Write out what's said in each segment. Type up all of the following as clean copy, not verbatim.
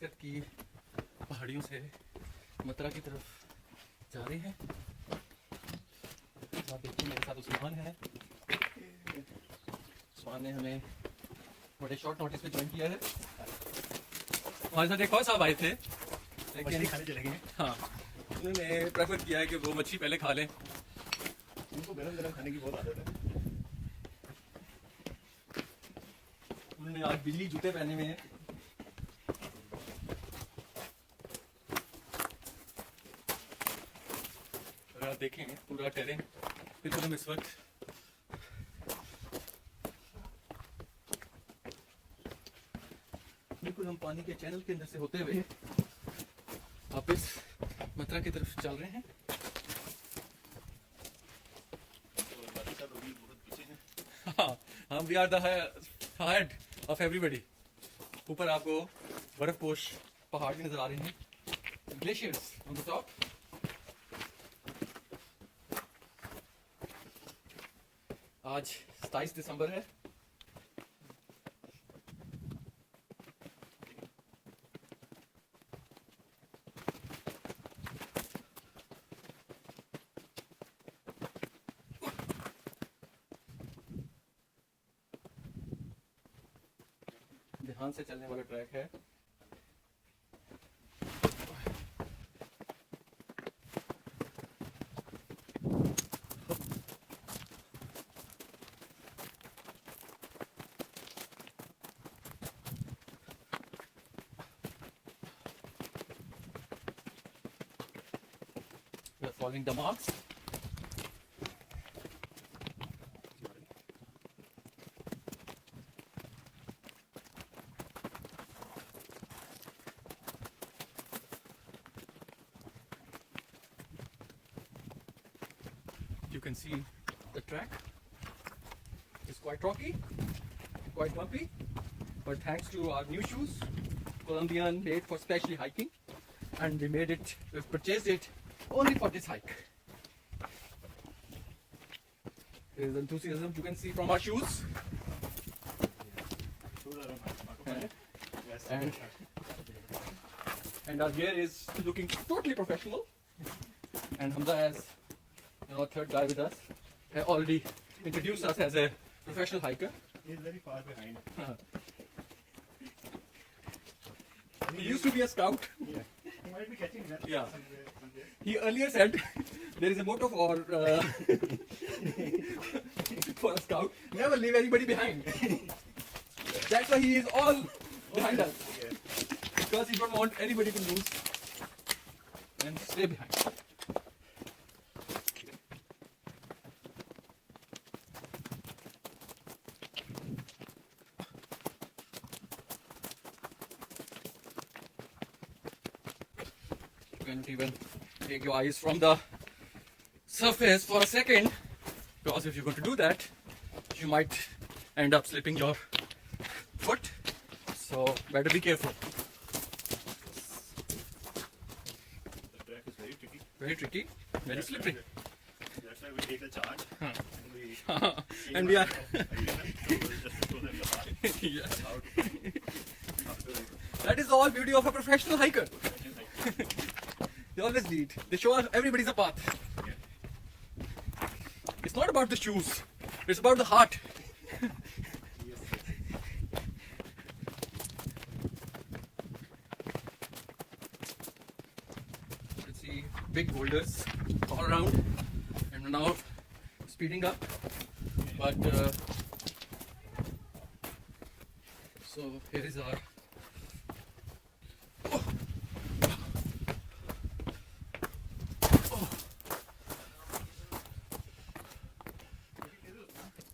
मस्कत की पहाड़ियों से मथुरा की तरफ जा रहे हैं। आप देखिए मेरे साथ उस्मान है। उस्मान ने हमें बड़े शॉर्ट नोटिस पे ज्वाइन किया है। हमारे साथ एक और साहब आए थे, लेकिन खाने चले गए। हाँ, उन्होंने प्रेफर किया है कि वो मच्छी पहले खा लें। उनको गरम गरम खाने की बहुत आदत है। उन्होंने आज बिजली जूते पहने हुए हैं। अगर आप देखें पूरा टेरेन बिल्कुल हम इस वक्त बिल्कुल हम पानी के चैनल के अंदर से होते हुए वापस मथुरा की तरफ चल रहे हैं। हाँ, हम we are the head of everybody. ऊपर आपको बर्फपोश पहाड़ भी नजर आ रहे हैं, ग्लेशियर्स ऑन द टॉप। आज 27 दिसंबर है। ध्यान से चलने वाला ट्रैक है। We are following the marks. You can see the track is quite rocky, quite bumpy, but thanks to our new shoes, Colombian made for specially hiking, and we purchased it only for this hike. There is enthusiasm you can see from our shoes. And our gear is looking totally professional. And Hamza, as third guy with us, has already introduced us as a professional hiker. He is very far behind. He used to be a scout. Yeah. He might be catching that. Yeah. Somewhere. He earlier said there is a motto for for a scout: never leave anybody behind. That's why he is all behind us, Yeah. because he don't want anybody to lose and stay behind. You can't even take your eyes from the surface for a second, because if you're going to do that, you might end up slipping your foot. So better be careful. The track is very tricky. Very tricky, very slippery. That's why we take a charge. Huh. And we And we are just show them the path. yes. How to after That is the all beauty of a professional hiker. like, They always lead. They show us everybody's a path. yeah. It's not about the shoes. It's about the heart. Yes. You can see big boulders all around, and we're now speeding up. But so here is our. Oh. Oh.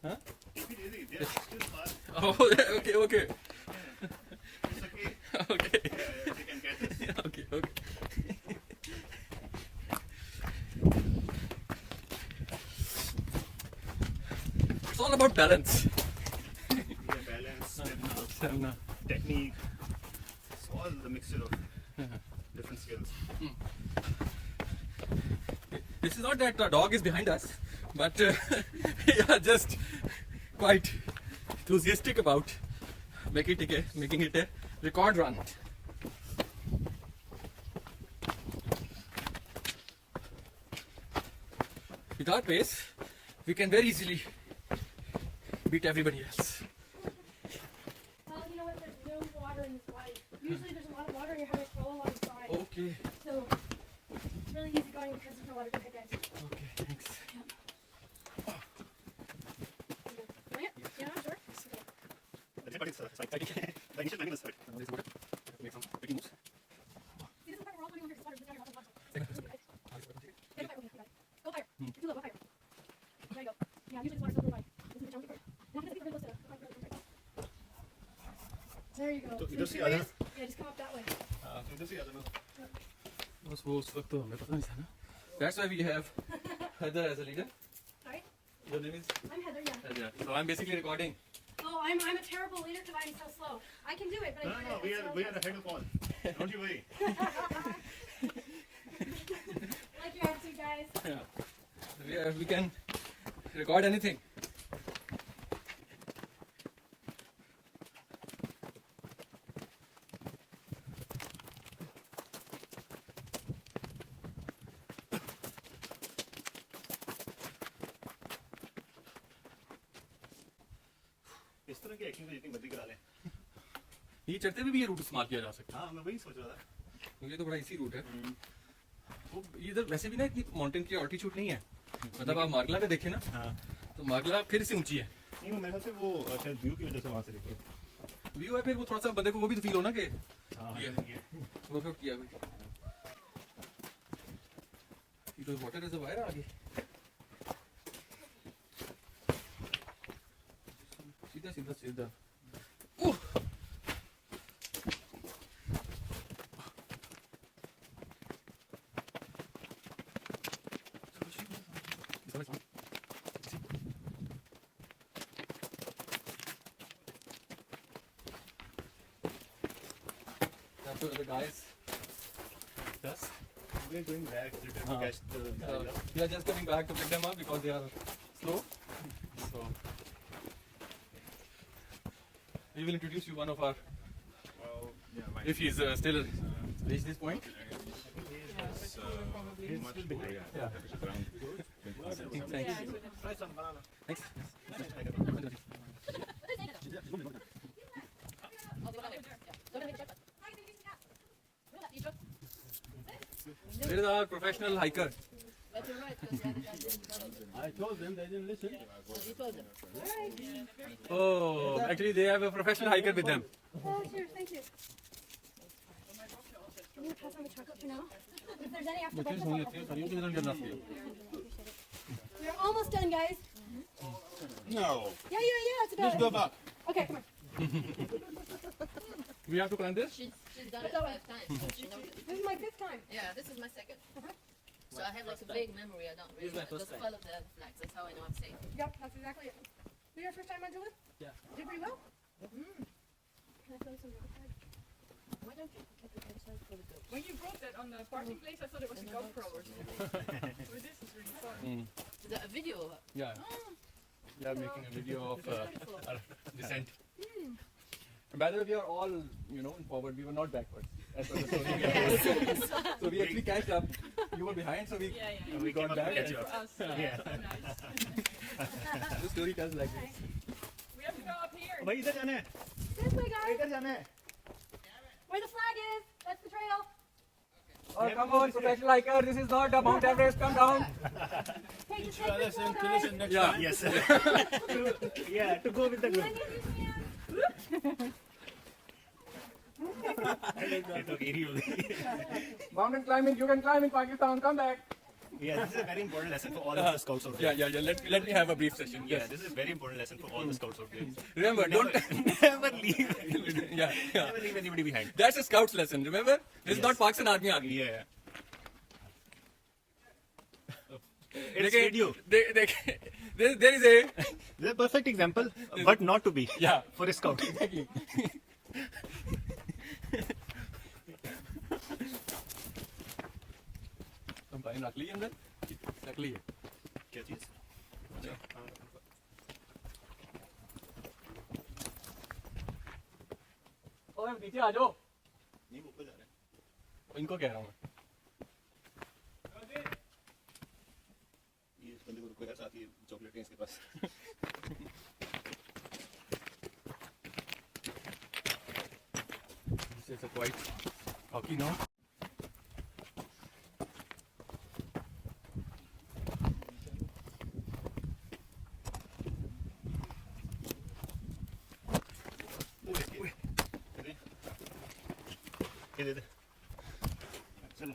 Huh? Take it easy. They are still far. Oh, okay, okay, It's okay. okay. They can catch us. Okay, okay. It's all about balance. Yeah, balance, And, technique. It's all the mixture of different skills. this is not that the dog is behind us, but we are just quite enthusiastic about making it a record run. with our pace, we can very easily beat everybody else. Well, you know what? There's no water in this body. Usually there's a lot of water and you're having to crawl alongside. Okay. So it's really easy going because there's no water. Go ahead, guys. Okay, thanks. Yeah, yeah, sure. Okay. But it's like the initial timing was right. Now let's go ahead. Make some tricky moves. See, this is the part we're all going over because water. Now you're all water. Get fire. Go fire. If you look, go fire. There you go. Yeah, usually the water's over by. This is the challenge part. Now I think we're going to go to the fire. There you go. So See either the see other. race? Yeah, just come up that way. Either see other. बस वो उस वक्त तो हमें पता नहीं था ना. That's why we have Heather as a leader. Sorry? Your name is I'm Heather, yeah. Heather. So I'm basically recording. Oh, I'm a terrible leader because I'm so slow. I can do it, but I No, can't. we are ahead of all. Don't you worry. Like your attitude, guys. Yeah. We can record anything. इस तरह की acting तो जितनी मर्जी करा लें. ये चढ़ते हुए भी ये रूट इस्तेमाल किया जा सकता हाँ मैं वही सोच रहा था. है. ये तो बड़ा इजी रूट है. वो इधर वैसे भी ना इतनी माउंटेन की ऑल्टीट्यूड नहीं है. मतलब आप मार्गला पे देखें ना, हाँ. तो मार्गला फिर से ऊंची है. नहीं वो मेरे ख्याल से वो शायद व्यू की वजह से वहाँ से देखो. व्यू है, फिर वो थोड़ा सा बंदे को वो भी तो फील हो ना कि हाँ ये वर्कआउट किया भाई. ये तो वाटर रिजर्वायर आ गई. सीधा सीधा सीधा. After the guys, yes. we're going back to हाँ. catch the. We are just coming back to pick them up because they are slow. So we will introduce you one of our, Well, yeah, if he's still reached this point. Yeah. Thanks. Thanks. There is our professional hiker. But you're right, because I told them, they didn't listen. you told them. Oh, actually they have a professional hiker with them. Oh, cheers, thank you. I'm going to pass on the chocolate for now. If there's any after breakfast, I'll have it. We're almost done, guys. No. Yeah, it's about Let's go back. Okay, come on. We have to climb this? She's done it 5 times, so she knows it. This is my 5th time. Yeah, this is my second. So I have like a vague memory. I don't really. Just follow the flags. That's how I know I'm safe. Yep, that's exactly it. This your first time on Julie? Yeah. Did pretty well? Can I throw some of your side? Why don't you take the other side for the goat? When you brought that on the parking place, I thought it was a GoPro or something. But this is really fun. Is that a video of it? Yeah. We are making a video of Beautiful. our descent. And by the way, we are all, forward. We were not backwards. As per the story. So we actually catched up. You were behind, so we We got came up back. to catch you For up. us, Yeah. nice. The story tells like this. We have to go up here. भाई इधर जाना है. This way, guys. इधर जाना है. Where the flag is. That's the trail. Oh, come on, professional hiker. This is not a Mount Everest. Come down. Hey, just Teach take this listen, one, to guys. listen next Yeah. time. Yes. to go with the group. I need you, man. ये तो गिरी हो गई. Mountain climbing. You can climb in Pakistan. Come back. Yeah, this is a very important lesson for all of the scouts out there. Yeah. Let me have a brief session. Yeah, this is a very important lesson for all the scouts out there. Remember, don't. Never leave. yeah. Never leave anybody behind. That's a scout's lesson. Remember, this is Yes. not Pakistan Army. Yeah. It's They- video. there is a. This is a perfect example, but not to be. Yeah. For a scout. Exactly. Combine रख ली अंदर रख ली है क्या चीज? ओए पीछे आ जाओ नहीं ऊपर जा रहे हैं. इनको कह रहा हूँ मैं ये इस बंदे को कोई है साथ ही चॉकलेट है इसके पास. This is a quite hockey now. ये दे दे. चलो.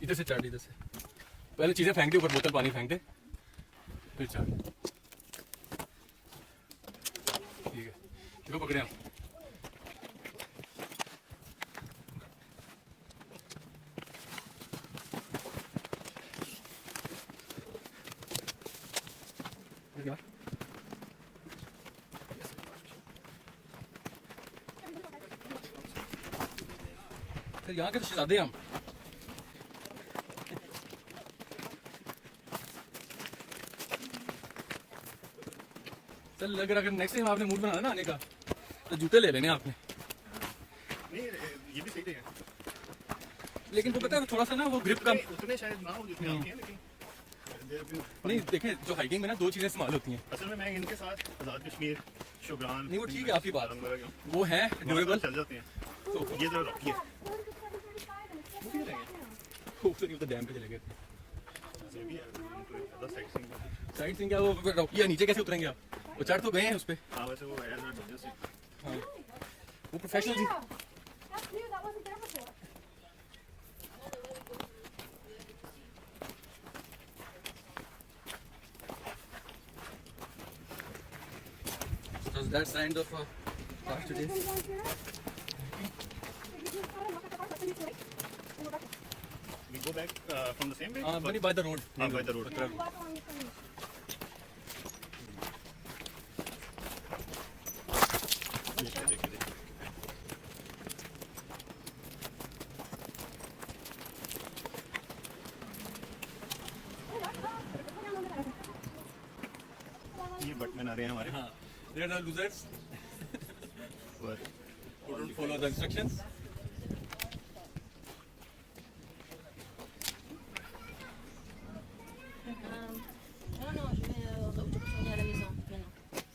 इधर से चढ़, इधर से पहले चीजें फेंक दे ऊपर, बोतल पानी फेंक दे, फिर चढ़. ठीक है, देखो पकड़े हम. क्या? फिर यहाँ के तो शहजादे हम. चल अगर नेक्स्ट टाइम आपने मूड बनाना ना आने का तो जूते ले लेने आपने. नहीं ये भी सही है. लेकिन वो पता है थोड़ा सा ना वो ग्रिप का उतने शायद ना हो जितने आपके हैं, लेकिन नहीं. देखें जो हाइकिंग में ना दो चीजें इस्तेमाल होती हैं. असल में मैं इनके साथ आज़ाद कश्मीर, शुगरान, नहीं वो ठीक है आपकी बात, आलम वगैरह वो है ड्यूरेबल. चल जाते हैं. तो ये जरा रॉकी है. ऊपर नहीं तो डैम पे चले गए. ये भी है. तो साइड सीइंग. साइड सीइंग क्या वो रॉकिया नीचे कैसे उतरेंगे आप? वो चढ़ तो गए हैं उस पे. हाँ वैसे वो है जैसे हाँ वो प्रोफेशनल जी. That's new. That wasn't there before. So that's the end of class today. we go back from the same way. Money by the road. By the road. ये बटमैन आ रहे हैं हमारे. हाँ. They are the losers और who don't follow the instructions. Non, non, je vais retourner à la maison maintenant.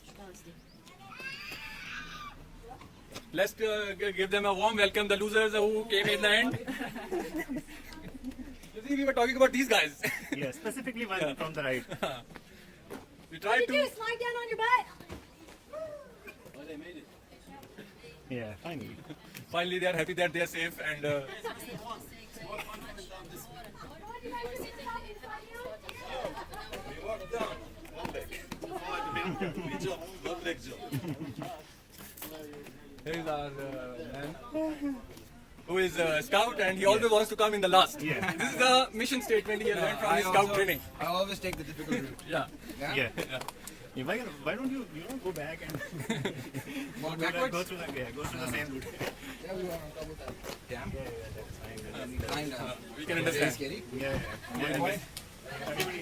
Je vais rester. Let's give them a warm welcome, the losers who came in the end. You see, we were talking about these guys. yeah, specifically one from the right. We tried to. Slide down on your butt. Oh, they made it. Yeah, finally. Finally, they are happy that they are safe and. Here is our man who is a scout and he always wants to come in the last. Yeah. This is the mission statement he has learned from his scout training. I always take the difficult route. Yeah. Yeah. Yeah, why don't you go back and Walk go backwards? through go through the same route. Yeah, we were on top of that dam. And we climbed down. We can Very understand. scary. Yeah. Good point. Everybody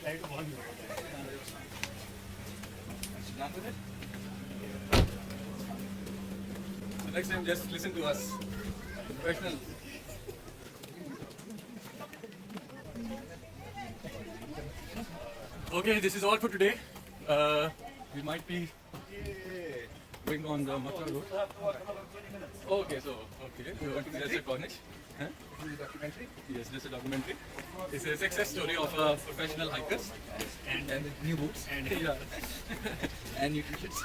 try to warn you about that. Done with it? So next time just listen to us. Professional. Okay, this is all for today. We might be going on the Mathura road. Okay, we want to be just a Cornish. Huh? This is a documentary. Yes, this is a documentary. It's a success story of professional hikers. And the new boots. Yeah. And new t-shirts.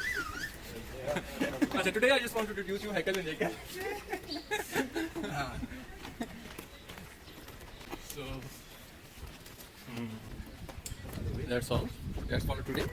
So today I just want to introduce you Haikal and Jaikal. So that's all. That's for today.